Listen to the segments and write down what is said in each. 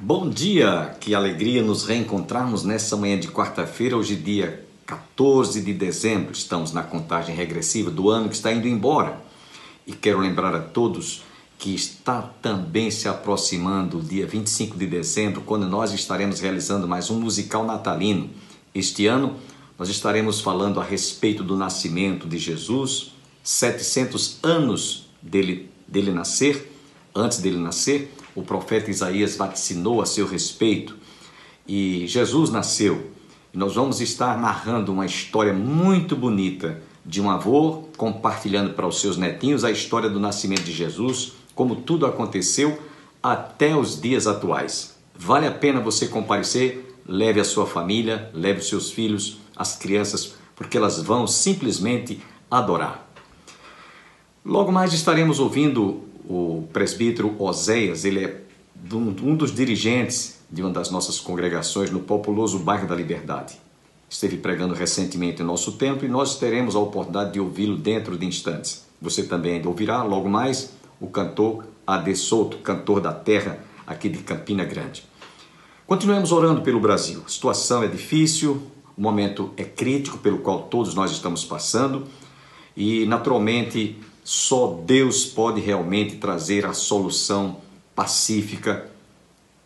Bom dia, que alegria nos reencontrarmos nessa manhã de quarta-feira, hoje dia 14 de dezembro. Estamos na contagem regressiva do ano que está indo embora. E quero lembrar a todos que está também se aproximando o dia 25 de dezembro, quando nós estaremos realizando mais um musical natalino. Este ano nós estaremos falando a respeito do nascimento de Jesus, 700 anos dele nascer. Antes dele nascer, o profeta Isaías vaticinou a seu respeito e Jesus nasceu. E nós vamos estar narrando uma história muito bonita de um avô compartilhando para os seus netinhos a história do nascimento de Jesus, como tudo aconteceu até os dias atuais. Vale a pena você comparecer, leve a sua família, leve os seus filhos, as crianças, porque elas vão simplesmente adorar. Logo mais estaremos ouvindo o presbítero Oséias. Ele é um dos dirigentes de uma das nossas congregações no populoso bairro da Liberdade. Esteve pregando recentemente em nosso templo e nós teremos a oportunidade de ouvi-lo dentro de instantes. Você também ouvirá logo mais o cantor Ade Souto, cantor da terra aqui de Campina Grande. Continuemos orando pelo Brasil. A situação é difícil, o momento é crítico pelo qual todos nós estamos passando e, naturalmente, só Deus pode realmente trazer a solução pacífica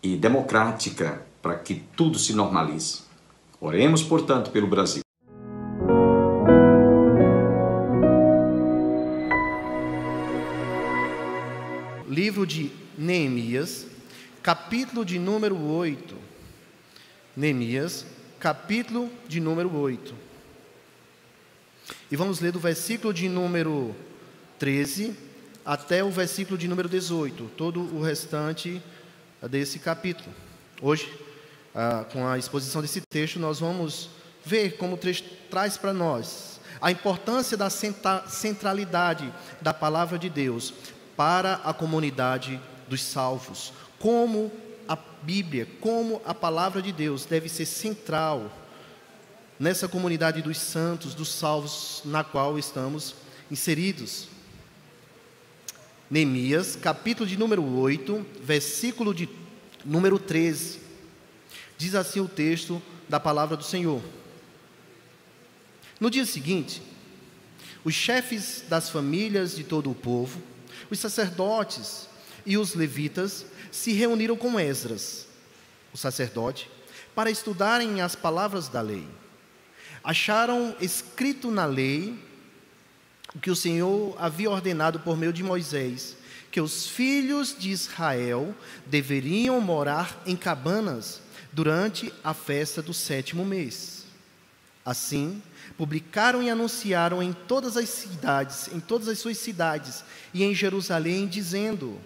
e democrática para que tudo se normalize. Oremos, portanto, pelo Brasil. Livro de Neemias, capítulo de número 8. Neemias, capítulo de número 8. E vamos ler do versículo de número 13 até o versículo de número 18, todo o restante desse capítulo. Hoje, com a exposição desse texto, nós vamos ver como o texto traz para nós a importância da centralidade da palavra de Deus para a comunidade dos salvos, como a Bíblia, como a palavra de Deus deve ser central nessa comunidade dos santos, dos salvos, na qual estamos inseridos. Neemias, capítulo de número 8, versículo de número 13. Diz assim o texto da palavra do Senhor. No dia seguinte, os chefes das famílias de todo o povo, os sacerdotes e os levitas se reuniram com Esdras, o sacerdote, para estudarem as palavras da lei. Acharam escrito na lei o que o Senhor havia ordenado por meio de Moisés, que os filhos de Israel deveriam morar em cabanas durante a festa do 7º mês. Assim, publicaram e anunciaram em todas as cidades, em todas as suas cidades e em Jerusalém, dizendo: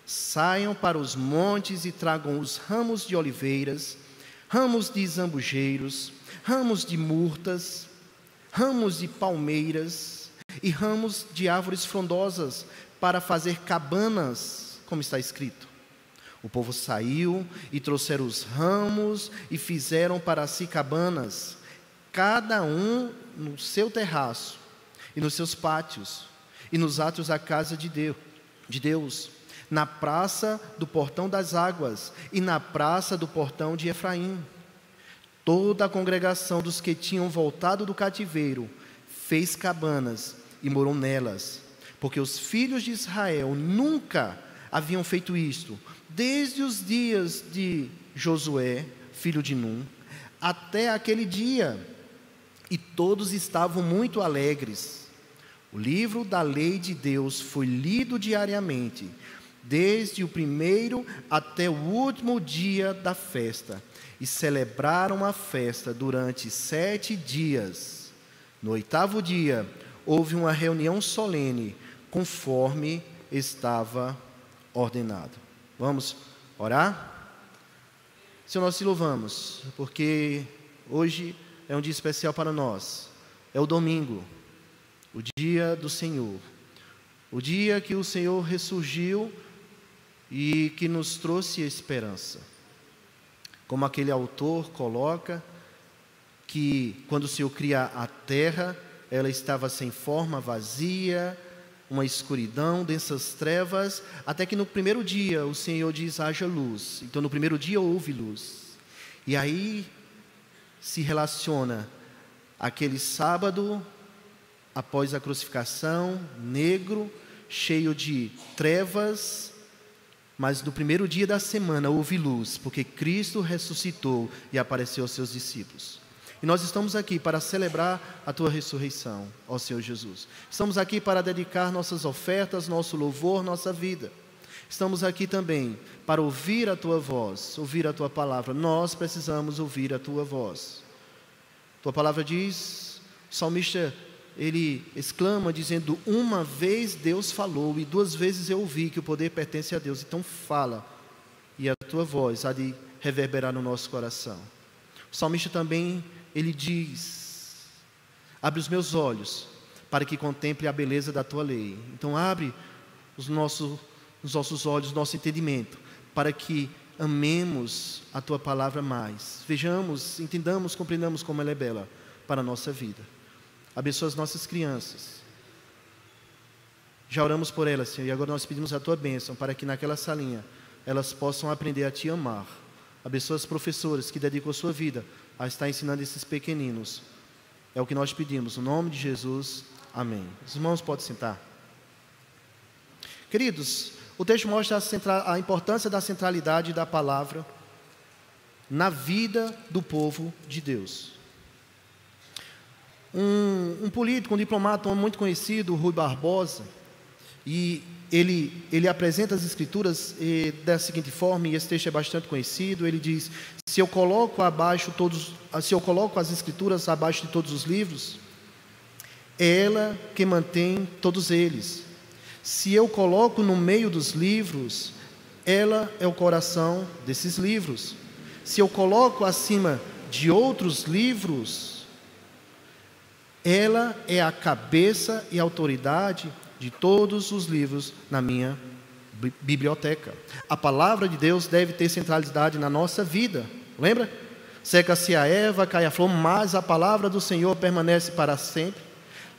saiam para os montes e tragam os ramos de oliveiras, ramos de zambujeiros, ramos de murtas, ramos de palmeiras e ramos de árvores frondosas para fazer cabanas, como está escrito. O povo saiu e trouxeram os ramos e fizeram para si cabanas, cada um no seu terraço e nos seus pátios e nos átrios da casa de Deus, na praça do portão das águas e na praça do portão de Efraim. Toda a congregação dos que tinham voltado do cativeiro fez cabanas e morou nelas, porque os filhos de Israel nunca haviam feito isto, desde os dias de Josué, filho de Num, até aquele dia, e todos estavam muito alegres. O livro da lei de Deus foi lido diariamente, desde o primeiro até o último dia da festa, e celebraram a festa durante 7 dias. No 8º dia, houve uma reunião solene, conforme estava ordenado. Vamos orar? Senhor, nós te louvamos, porque hoje é um dia especial para nós. É o domingo, o dia do Senhor, o dia que o Senhor ressurgiu e que nos trouxe esperança. Como aquele autor coloca, que quando o Senhor cria a terra, ela estava sem forma, vazia, uma escuridão, densas trevas, até que no primeiro dia o Senhor diz: haja luz. Então no primeiro dia houve luz. E aí se relaciona aquele sábado após a crucificação, negro, cheio de trevas, mas no primeiro dia da semana houve luz, porque Cristo ressuscitou e apareceu aos seus discípulos. E nós estamos aqui para celebrar a tua ressurreição, ó Senhor Jesus. Estamos aqui para dedicar nossas ofertas, nosso louvor, nossa vida. Estamos aqui também para ouvir a tua voz, ouvir a tua palavra. Nós precisamos ouvir a tua voz. Tua palavra diz, o salmista, ele exclama dizendo: uma vez Deus falou e duas vezes eu ouvi que o poder pertence a Deus. Então fala, e a tua voz há de reverberar no nosso coração. O salmista também, ele diz: abre os meus olhos para que contemple a beleza da tua lei. Então abre os nossos olhos, nosso entendimento, para que amemos a tua palavra mais. Vejamos, entendamos, compreendamos como ela é bela para a nossa vida. Abençoa as nossas crianças. Já oramos por elas, Senhor, e agora nós pedimos a tua bênção para que naquela salinha elas possam aprender a te amar. Abençoa as professoras que dedicam a sua vida a estar ensinando esses pequeninos. É o que nós pedimos, no nome de Jesus, amém. Os irmãos podem sentar. Queridos, o texto mostra a importância da centralidade da palavra na vida do povo de Deus. Um político, um diplomata, um homem muito conhecido, Rui Barbosa, e ele apresenta as escrituras da seguinte forma, e esse texto é bastante conhecido. Ele diz: se eu coloco as escrituras abaixo de todos os livros, é ela que mantém todos eles. Se eu coloco no meio dos livros, ela é o coração desses livros. Se eu coloco acima de outros livros, ela é a cabeça e autoridade de todos os livros na minha biblioteca. A palavra de Deus deve ter centralidade na nossa vida. Lembra? Seca-se a erva, cai a flor, mas a palavra do Senhor permanece para sempre.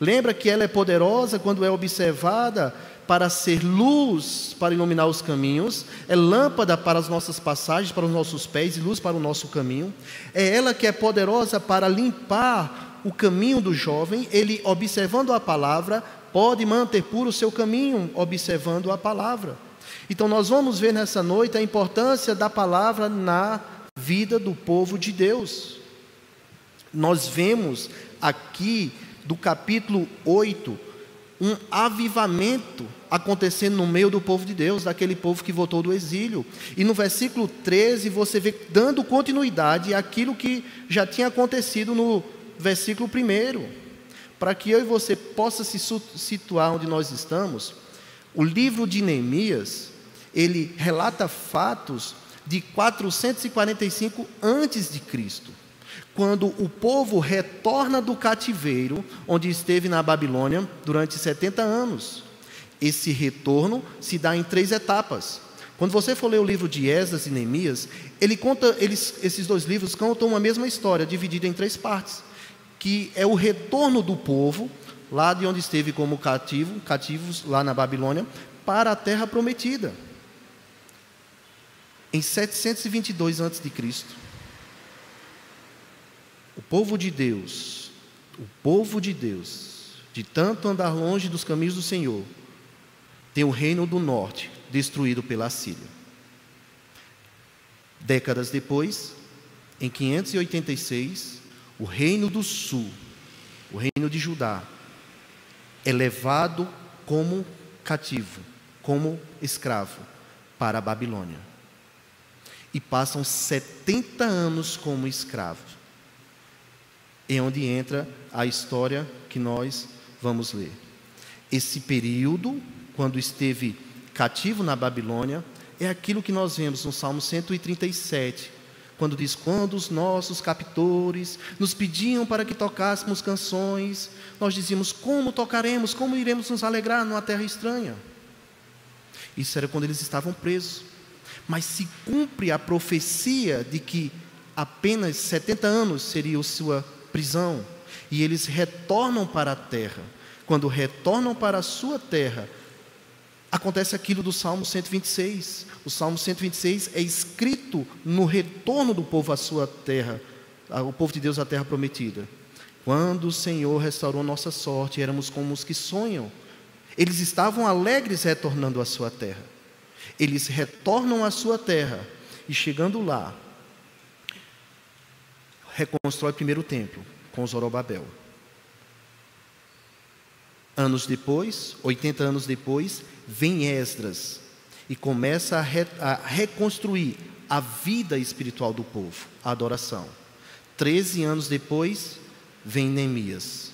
Lembra que ela é poderosa quando é observada para ser luz, para iluminar os caminhos, é lâmpada para as nossas passagens, para os nossos pés, e luz para o nosso caminho. É ela que é poderosa para limpar o caminho do jovem. Ele, observando a palavra, pode manter puro o seu caminho, observando a palavra. Então nós vamos ver nessa noite a importância da palavra na vida do povo de Deus. Nós vemos aqui do capítulo 8, um avivamento acontecendo no meio do povo de Deus, daquele povo que voltou do exílio. E no versículo 13 você vê dando continuidade àquilo que já tinha acontecido no versículo 1. Para que eu e você possa se situar onde nós estamos, o livro de Neemias, ele relata fatos de 445 antes de Cristo, quando o povo retorna do cativeiro, onde esteve na Babilônia durante 70 anos. Esse retorno se dá em 3 etapas. Quando você for ler o livro de Esdras e Neemias, esses 2 livros contam uma mesma história, dividida em 3 partes, que é o retorno do povo, lá de onde esteve como cativos lá na Babilônia, para a terra prometida. Em 722 a.C., o povo de Deus, de tanto andar longe dos caminhos do Senhor, tem o reino do norte destruído pela Assíria. Décadas depois, em 586, o reino do sul, o reino de Judá, é levado como cativo, como escravo, para a Babilônia. E passam 70 anos como escravos. É onde entra a história que nós vamos ler. Esse período, quando esteve cativo na Babilônia, é aquilo que nós vemos no Salmo 137, quando diz: quando os nossos captores nos pediam para que tocássemos canções, nós dizíamos: como tocaremos, como iremos nos alegrar numa terra estranha? Isso era quando eles estavam presos. Mas se cumpre a profecia de que apenas 70 anos seria a sua prisão, e eles retornam para a terra. quando retornam para a sua terra, acontece aquilo do Salmo 126. O Salmo 126 é escrito no retorno do povo à sua terra, o povo de Deus à terra prometida. Quando o Senhor restaurou nossa sorte, éramos como os que sonham. Eles estavam alegres retornando à sua terra. Eles retornam à sua terra e, chegando lá, reconstrói primeiro o templo com Zorobabel. Anos depois, 80 anos depois, vem Esdras e começa a reconstruir a vida espiritual do povo, a adoração. 13 anos depois, vem Neemias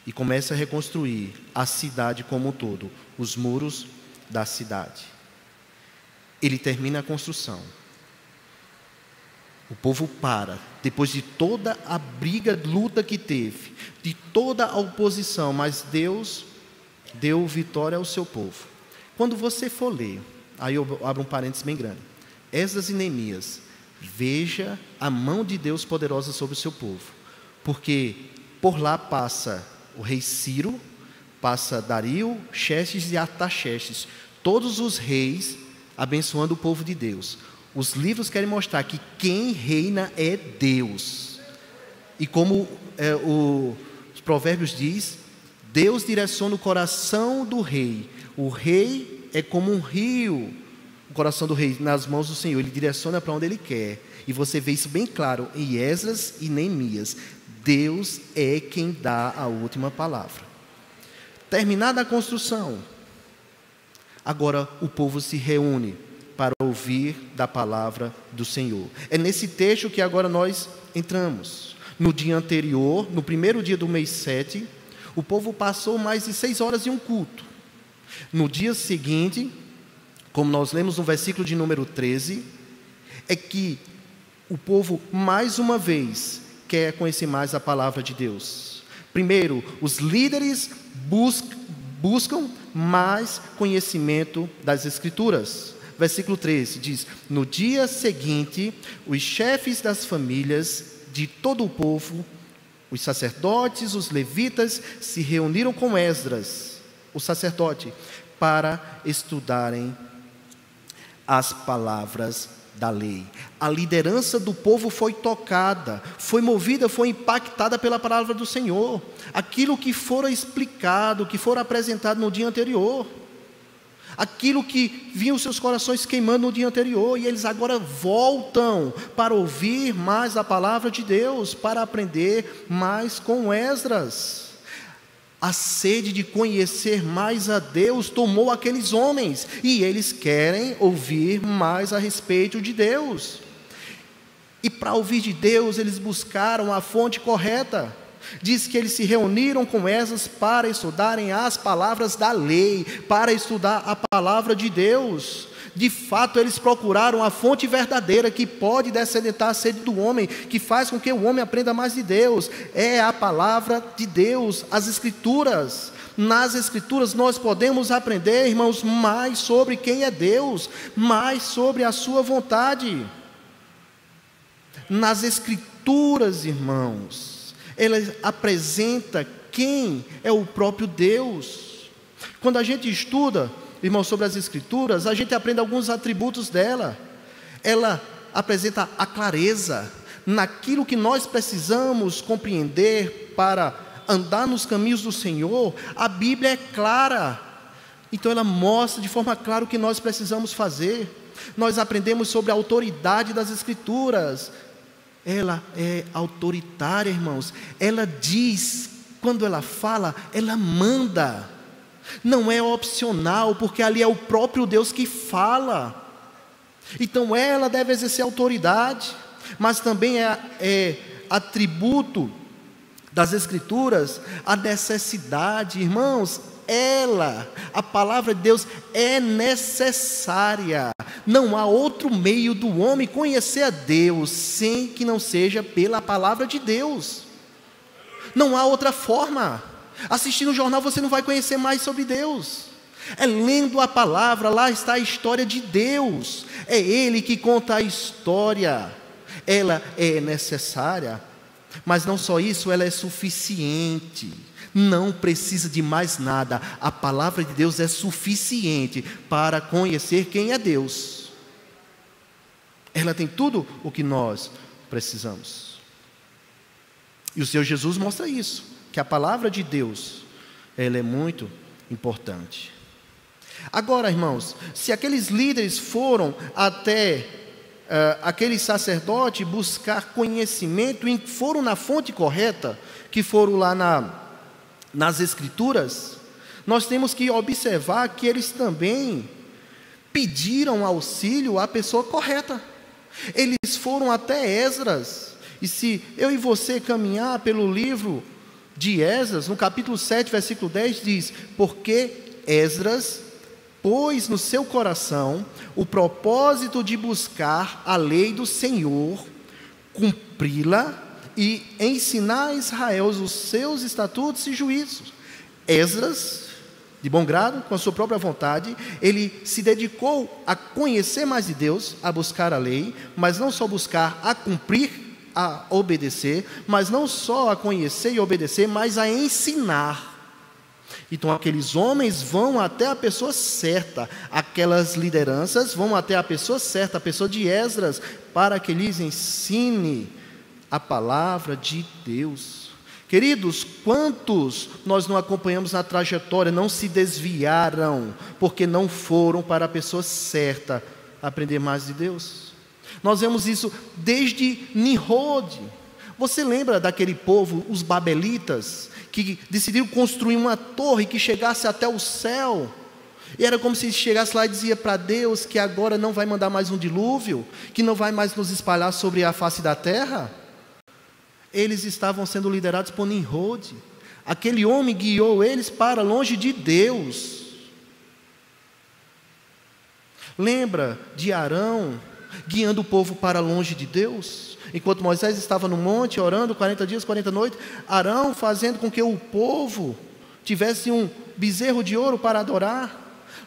e começa a reconstruir a cidade como um todo, os muros da cidade. Ele termina a construção. O povo para, depois de toda a briga, luta que teve, de toda a oposição, mas Deus deu vitória ao seu povo. Quando você for ler, aí eu abro um parênteses bem grande, Esdras e Neemias, veja a mão de Deus poderosa sobre o seu povo, porque por lá passa o rei Ciro, passa Dario, Xerxes e Artaxerxes, todos os reis abençoando o povo de Deus. Os livros querem mostrar que quem reina é Deus. E como os provérbios diz, Deus direciona o coração do rei. O rei é como um rio, o coração do rei nas mãos do Senhor. Ele direciona para onde Ele quer. E você vê isso bem claro em Esdras e Neemias. Deus é quem dá a última palavra. Terminada a construção, agora o povo se reúne para ouvir da palavra do Senhor. É nesse texto que agora nós entramos. No dia anterior, no primeiro dia do mês 7, o povo passou mais de 6 horas em um culto. No dia seguinte, como nós lemos no versículo de número 13, é que o povo mais uma vez quer conhecer mais a palavra de Deus. Primeiro, os líderes buscam mais conhecimento das Escrituras. Versículo 13 diz: no dia seguinte, os chefes das famílias de todo o povo, os sacerdotes, os levitas, se reuniram com Esdras, o sacerdote, para estudarem as palavras da lei. A liderança do povo foi tocada, foi movida, foi impactada pela palavra do Senhor. Aquilo que fora explicado, que fora apresentado no dia anterior, aquilo que vinha os seus corações queimando no dia anterior, e eles agora voltam para ouvir mais a palavra de Deus, para aprender mais com Esdras. A sede de conhecer mais a Deus tomou aqueles homens, e eles querem ouvir mais a respeito de Deus. E para ouvir de Deus, eles buscaram a fonte correta. Diz que eles se reuniram com Esdras para estudarem as palavras da lei, para estudar a palavra de Deus. De fato, eles procuraram a fonte verdadeira que pode descedentar a sede do homem, que faz com que o homem aprenda mais de Deus. É a palavra de Deus, as Escrituras. Nas Escrituras nós podemos aprender, irmãos, mais sobre quem é Deus, mais sobre a sua vontade. Nas Escrituras, irmãos, ela apresenta quem é o próprio Deus. Quando a gente estuda, irmãos, sobre as Escrituras, a gente aprende alguns atributos dela. Ela apresenta a clareza naquilo que nós precisamos compreender para andar nos caminhos do Senhor. A Bíblia é clara, então ela mostra de forma clara o que nós precisamos fazer. Nós aprendemos sobre a autoridade das Escrituras. Ela é autoritária, irmãos. Ela diz, quando ela fala, ela manda. Não é opcional, porque ali é o próprio Deus que fala. Então ela deve exercer autoridade, mas também é atributo das Escrituras a necessidade, irmãos. A palavra de Deus é necessária. Não há outro meio do homem conhecer a Deus sem que não seja pela palavra de Deus. Não há outra forma. Assistindo o jornal você não vai conhecer mais sobre Deus. É lendo a palavra, lá está a história de Deus. É Ele que conta a história. Ela é necessária. Mas não só isso, ela é suficiente. Não precisa de mais nada. A palavra de Deus é suficiente para conhecer quem é Deus. Ela tem tudo o que nós precisamos. E o Senhor Jesus mostra isso, que a palavra de Deus, ela é muito importante. Agora, irmãos, se aqueles líderes foram até aquele sacerdote buscar conhecimento e foram na fonte correta, que foram lá nas Escrituras, nós temos que observar que eles também pediram auxílio à pessoa correta. Eles foram até Esdras, e se eu e você caminhar pelo livro de Esdras, no capítulo 7, versículo 10, diz: porque Esdras pôs no seu coração o propósito de buscar a lei do Senhor, cumpri-la e ensinar a Israel os seus estatutos e juízos. Esdras, de bom grado, com a sua própria vontade, ele se dedicou a conhecer mais de Deus, a buscar a lei, mas não só buscar, a cumprir, a obedecer, mas não só a conhecer e obedecer, mas a ensinar. Então aqueles homens vão até a pessoa certa, aquelas lideranças vão até a pessoa certa, a pessoa de Esdras, para que lhes ensine a palavra de Deus. Queridos, quantos nós não acompanhamos na trajetória, não se desviaram, porque não foram para a pessoa certa aprender mais de Deus? Nós vemos isso desde Nimrod. Você lembra daquele povo, os babelitas, que decidiram construir uma torre que chegasse até o céu? E era como se chegasse lá e dizia para Deus que agora não vai mandar mais um dilúvio, que não vai mais nos espalhar sobre a face da terra. Eles estavam sendo liderados por Nimrod. Aquele homem guiou eles para longe de Deus. Lembra de Arão guiando o povo para longe de Deus? Enquanto Moisés estava no monte orando 40 dias, 40 noites, Arão fazendo com que o povo tivesse um bezerro de ouro para adorar.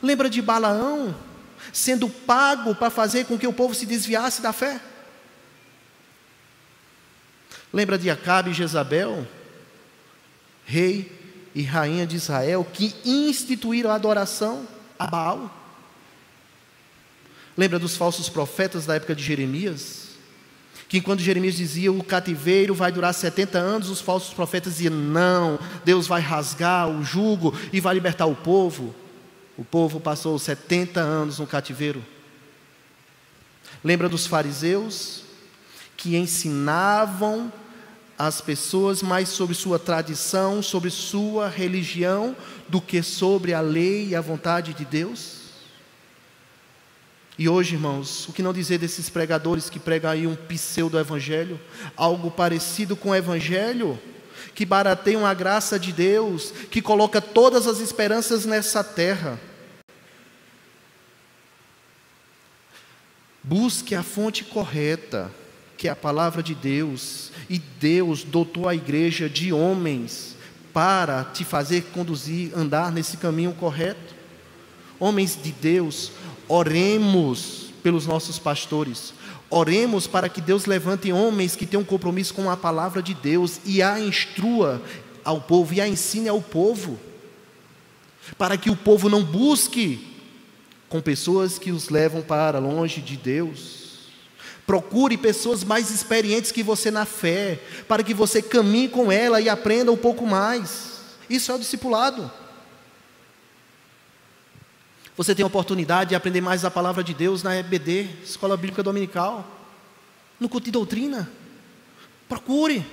Lembra de Balaão sendo pago para fazer com que o povo se desviasse da fé? Lembra de Acabe e Jezabel, rei e rainha de Israel, que instituíram a adoração a Baal? Lembra dos falsos profetas da época de Jeremias, que quando Jeremias dizia o cativeiro vai durar 70 anos, os falsos profetas diziam: não, Deus vai rasgar o jugo e vai libertar o povo. O povo passou 70 anos no cativeiro. Lembra dos fariseus, que ensinavam as pessoas mais sobre sua tradição, sobre sua religião, do que sobre a lei e a vontade de Deus? E hoje, irmãos, o que não dizer desses pregadores que pregam aí um pseudo-evangelho, algo parecido com o evangelho, que barateiam a graça de Deus, que coloca todas as esperanças nessa terra. Busque a fonte correta, que é a palavra de Deus, e Deus dotou a igreja de homens para te fazer conduzir, andar nesse caminho correto. Homens de Deus, oremos pelos nossos pastores, oremos para que Deus levante homens que tenham um compromisso com a palavra de Deus e a instrua ao povo e a ensine ao povo, para que o povo não busque com pessoas que os levam para longe de Deus. Procure pessoas mais experientes que você na fé, para que você caminhe com ela e aprenda um pouco mais. Isso é o discipulado. Você tem a oportunidade de aprender mais a palavra de Deus na EBD, Escola Bíblica Dominical, no culto de doutrina. Procure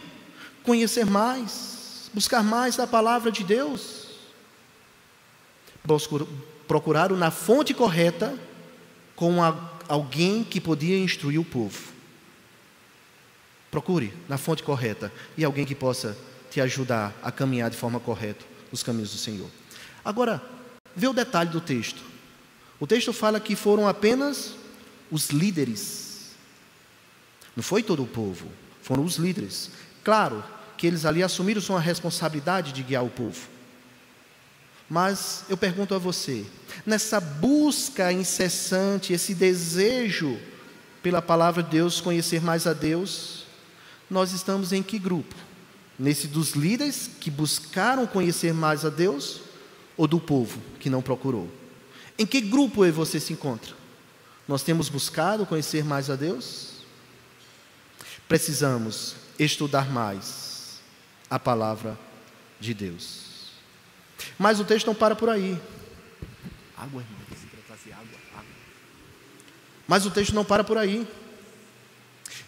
conhecer mais, buscar mais da palavra de Deus. Procuraram na fonte correta, com alguém que podia instruir o povo. Procure na fonte correta e alguém que possa te ajudar a caminhar de forma correta nos caminhos do Senhor. Agora, vê o detalhe do texto. O texto fala que foram apenas os líderes. Não foi todo o povo, foram os líderes. Claro que eles ali assumiram sua responsabilidade de guiar o povo. Mas eu pergunto a você, nessa busca incessante, esse desejo pela palavra de Deus, conhecer mais a Deus, nós estamos em que grupo? Nesse dos líderes que buscaram conhecer mais a Deus, ou do povo que não procurou? Em que grupo eu e você se encontra? Nós temos buscado conhecer mais a Deus? Precisamos estudar mais a palavra de Deus. Mas o texto não para por aí. Água, irmão, trazer água. Mas o texto não para por aí.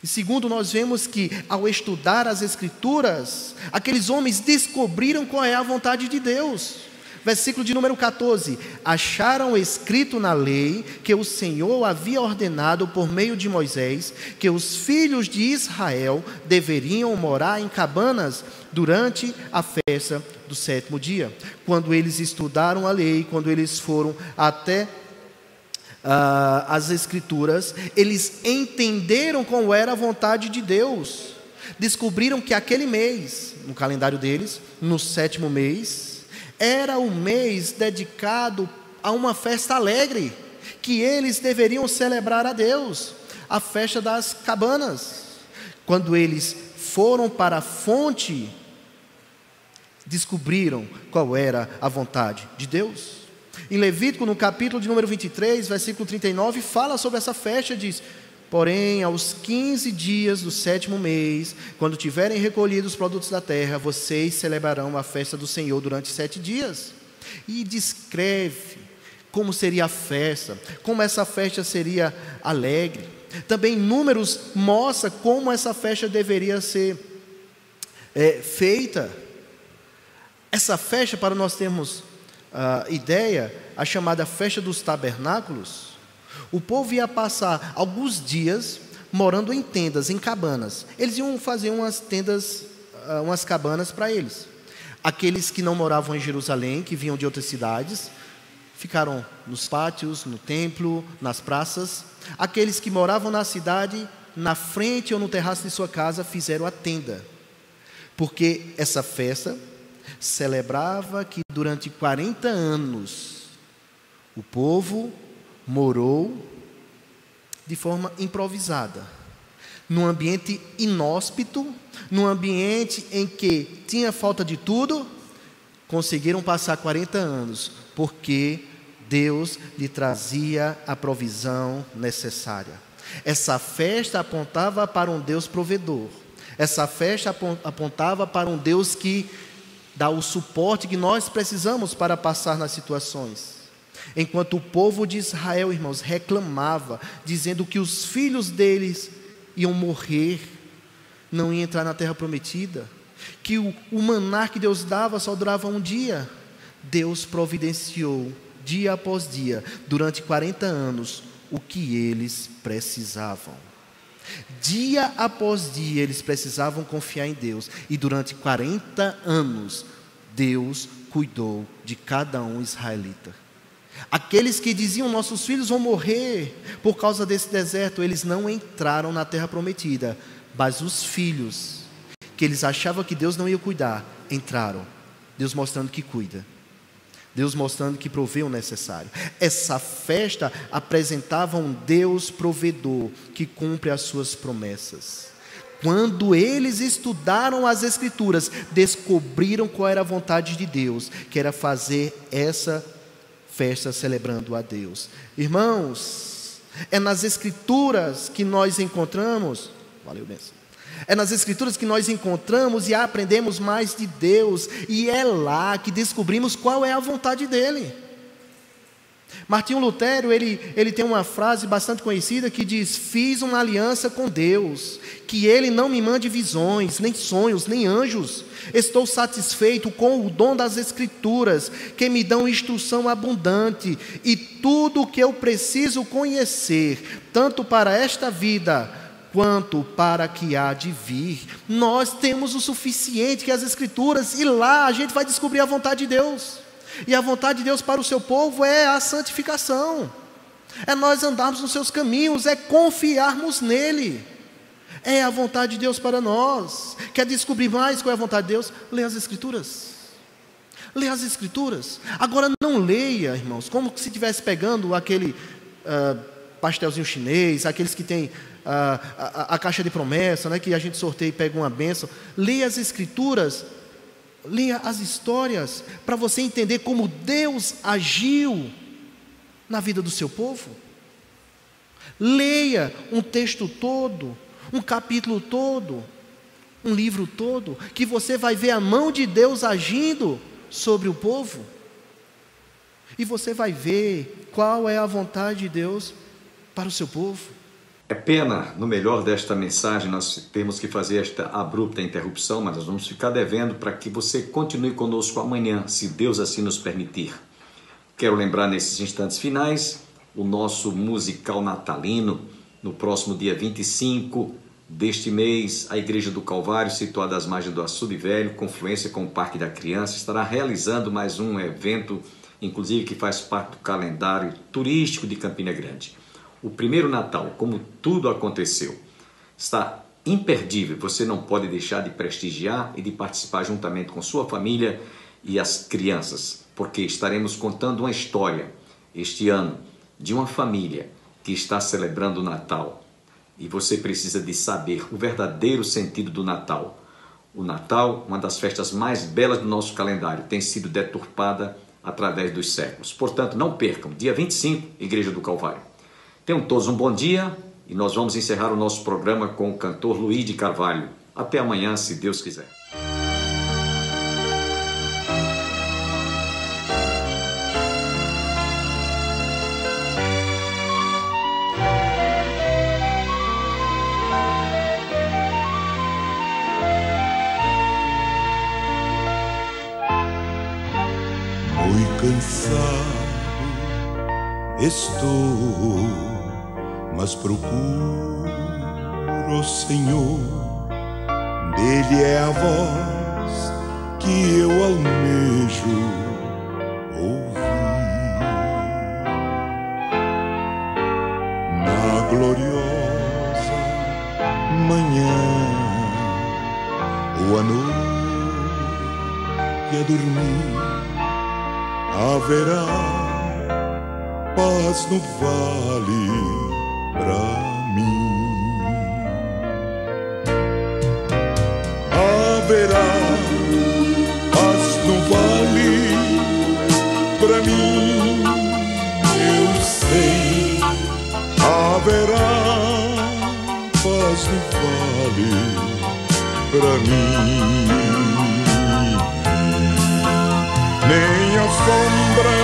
E segundo, nós vemos que ao estudar as Escrituras, aqueles homens descobriram qual é a vontade de Deus. Versículo de número 14: acharam escrito na lei que o Senhor havia ordenado por meio de Moisés que os filhos de Israel deveriam morar em cabanas durante a festa do sétimo dia. Quando eles estudaram a lei, quando eles foram até as Escrituras, eles entenderam qual era a vontade de Deus. Descobriram que aquele mês, no calendário deles, no sétimo mês, era o mês dedicado a uma festa alegre, que eles deveriam celebrar a Deus, a festa das cabanas. Quando eles foram para a fonte, descobriram qual era a vontade de Deus. Em Levítico, no capítulo de número 23, versículo 39, fala sobre essa festa, diz: porém, aos 15 dias do sétimo mês, quando tiverem recolhido os produtos da terra, vocês celebrarão a festa do Senhor durante 7 dias. E descreve como seria a festa, como essa festa seria alegre. Também Números mostra como essa festa deveria ser feita. Essa festa, para nós termos ideia, a chamada festa dos tabernáculos, o povo ia passar alguns dias morando em tendas, em cabanas. Eles iam fazer umas tendas, umas cabanas para eles. Aqueles que não moravam em Jerusalém, que vinham de outras cidades, ficaram nos pátios, no templo, nas praças. Aqueles que moravam na cidade, na frente ou no terraço de sua casa, fizeram a tenda. Porque essa festa celebrava que durante 40 anos o povo morou de forma improvisada, num ambiente inóspito, num ambiente em que tinha falta de tudo. Conseguiram passar 40 anos, porque Deus lhe trazia a provisão necessária. Essa festa apontava para um Deus provedor. Essa festa apontava para um Deus que dá o suporte que nós precisamos para passar nas situações. Enquanto o povo de Israel, irmãos, reclamava, dizendo que os filhos deles iam morrer, não iam entrar na terra prometida, que o maná que Deus dava só durava um dia, Deus providenciou, dia após dia, durante 40 anos, o que eles precisavam. Dia após dia, eles precisavam confiar em Deus, e durante 40 anos, Deus cuidou de cada um israelita. Aqueles que diziam: nossos filhos vão morrer por causa desse deserto, eles não entraram na terra prometida, mas os filhos, que eles achavam que Deus não ia cuidar, entraram. Deus mostrando que cuida, Deus mostrando que provê o necessário. Essa festa apresentava um Deus provedor, que cumpre as suas promessas. Quando eles estudaram as Escrituras, descobriram qual era a vontade de Deus, que era fazer essa festa celebrando a Deus. Irmãos, é nas Escrituras que nós encontramos, valeu, benção. É nas Escrituras que nós encontramos e aprendemos mais de Deus, e é lá que descobrimos qual é a vontade dEle. Martinho Lutero, ele tem uma frase bastante conhecida que diz: fiz uma aliança com Deus, que Ele não me mande visões, nem sonhos, nem anjos. Estou satisfeito com o dom das Escrituras, que me dão instrução abundante, e tudo o que eu preciso conhecer, tanto para esta vida, quanto para que há de vir. Nós temos o suficiente, que é as Escrituras, e lá a gente vai descobrir a vontade de Deus. E a vontade de Deus para o seu povo é a santificação, é nós andarmos nos seus caminhos, é confiarmos nele. É a vontade de Deus para nós. Quer descobrir mais qual é a vontade de Deus? Leia as Escrituras. Leia as Escrituras. Agora não leia, irmãos, como se estivesse pegando aquele pastelzinho chinês, aqueles que tem a caixa de promessa, né, que a gente sorteia e pega uma bênção. Leia as Escrituras, leia as histórias, para você entender como Deus agiu na vida do seu povo. Leia um texto todo, um capítulo todo, um livro todo, que você vai ver a mão de Deus agindo sobre o povo. E você vai ver qual é a vontade de Deus para o seu povo. É pena, no melhor desta mensagem, nós temos que fazer esta abrupta interrupção, mas nós vamos ficar devendo para que você continue conosco amanhã, se Deus assim nos permitir. Quero lembrar nesses instantes finais o nosso musical natalino. No próximo dia 25 deste mês, a Igreja do Calvário, situada às margens do Açude Velho, confluência com o Parque da Criança, estará realizando mais um evento, inclusive que faz parte do calendário turístico de Campina Grande. O primeiro Natal, como tudo aconteceu, está imperdível. Você não pode deixar de prestigiar e de participar juntamente com sua família e as crianças, porque estaremos contando uma história este ano de uma família que está celebrando o Natal. E você precisa de saber o verdadeiro sentido do Natal. O Natal, uma das festas mais belas do nosso calendário, tem sido deturpada através dos séculos. Portanto, não percam, dia 25, Igreja do Calvário. Tenham todos um bom dia e nós vamos encerrar o nosso programa com o cantor Luiz de Carvalho. Até amanhã, se Deus quiser. Muito cansado estou, mas procuro o Senhor. Dele é a voz que eu almejo ouvir. Na gloriosa manhã ou à noite a dormir, haverá paz no vale pra mim. Haverá paz no vale pra mim, eu sei. Haverá paz no vale pra mim. Nem a sombra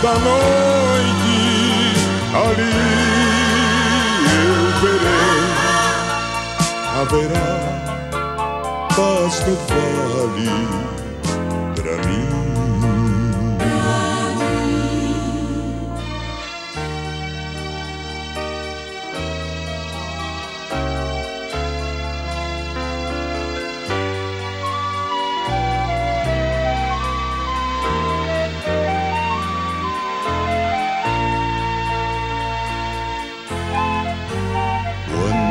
da noite ali eu verei. Haverá paz no vale pra mim.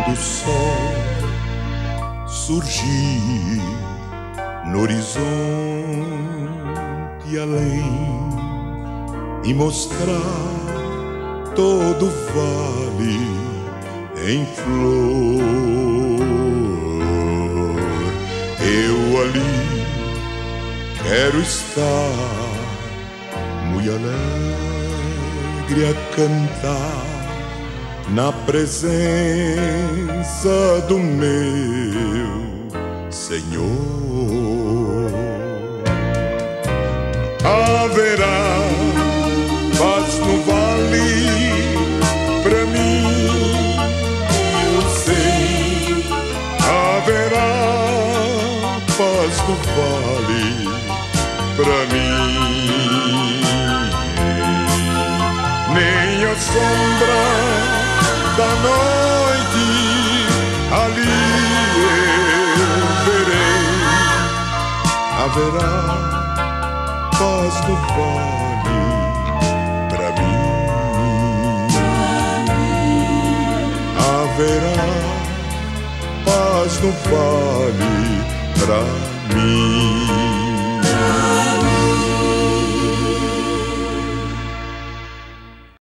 O sol surgir no horizonte além e mostrar todo o vale em flor, eu ali quero estar muito alegre a cantar na presença do meu Senhor. Haverá paz no vale pra mim, eu sei. Haverá paz no vale pra mim. Nem a sombra da noite ali eu verei. Haverá paz no vale pra mim. Haverá paz no vale pra mim.